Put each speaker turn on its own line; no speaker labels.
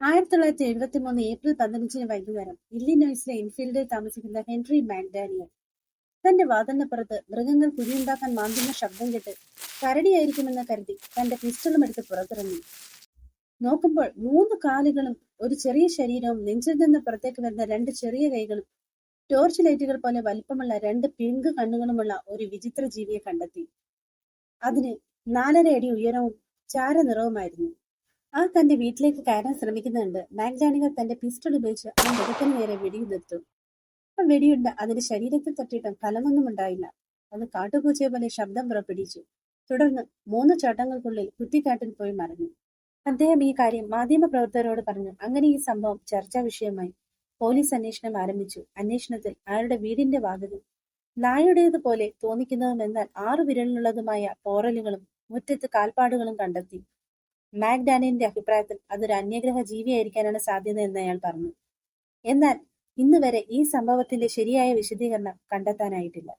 1973 April 15 വൈകുന്നേരം ഇല്ലിനോയ്സിലെ ഇൻഫീൽഡിൽ താമസിക്കുന്ന Henry മാക്ഡാനിയൽ തന്റെ വാതിലിനപ്പുറത്ത് മൃഗങ്ങൾ കുഴിയുണ്ടാക്കാൻ മാന്തുന്ന ശബ്ദം കേട്ട് കരടിയായിരിക്കുമെന്ന് കരുതി തന്റെ പിസ്റ്റളും എടുത്ത് പുറത്തിറങ്ങി. നോക്കുമ്പോൾ 3 കാലുകളും ഒരു ചെറിയ ശരീരവും നെഞ്ചിൽ നിന്ന് പുറത്തേക്ക് വരുന്ന 2 ചെറിയ കൈകളും ടോർച്ച് ലൈറ്റുകൾ പോലെ വലിപ്പമുള്ള 2 പിങ്ക് കണ്ണുകളുമുള്ള ഒരു വിചിത്ര ജീവിയെ കണ്ടെത്തി. അതിന് 4.5 അടി ഉയരവും ചാരനിറവുമായിരുന്നു. ആ തന്റെ വീട്ടിലേക്ക് കയറാൻ ശ്രമിക്കുന്നുണ്ട്. മാക്ഡാനിയൽ തന്റെ പിസ്റ്റൾ ഉപയോഗിച്ച് ആ മൃഗത്തിന് നേരെ വെടിയുതിർത്തു. ആ വെടിയുണ്ട അതിന്റെ ശരീരത്തിൽ തട്ടിയിട്ടും ഫലമൊന്നും ഉണ്ടായില്ല. അത് കാട്ടുപൂച്ചയെ പോലെ ശബ്ദം പുറപ്പെടുവിച്ചു. തുടർന്ന് 3 ചാട്ടങ്ങൾക്കുള്ളിൽ കുറ്റിക്കാട്ടിൽ പോയി മറഞ്ഞു. അദ്ദേഹം ഈ കാര്യം മാധ്യമപ്രവർത്തകരോട് പറഞ്ഞു. അങ്ങനെ ഈ സംഭവം ചർച്ചാ വിഷയമായി. പോലീസ് അന്വേഷണം ആരംഭിച്ചു. അന്വേഷണത്തിൽ അയാളുടെ വീടിന്റെ വാതിലും നായുടേതുപോലെ തോന്നിക്കുന്നതും എന്നാൽ 6 വിരലിനുള്ളതുമായ പോറലുകളും മുറ്റത്ത് കാൽപ്പാടുകളും കണ്ടെത്തി. മാക്ഡാനിയലിന്റെ അഭിപ്രായത്തിൽ അതൊരു അന്യഗ്രഹ ജീവിയായിരിക്കാനാണ് സാധ്യത എന്ന് അയാൾ പറഞ്ഞു. എന്നാൽ ഇന്ന് വരെ ഈ സംഭവത്തിന്റെ ശരിയായ വിശദീകരണം കണ്ടെത്താനായിട്ടില്ല.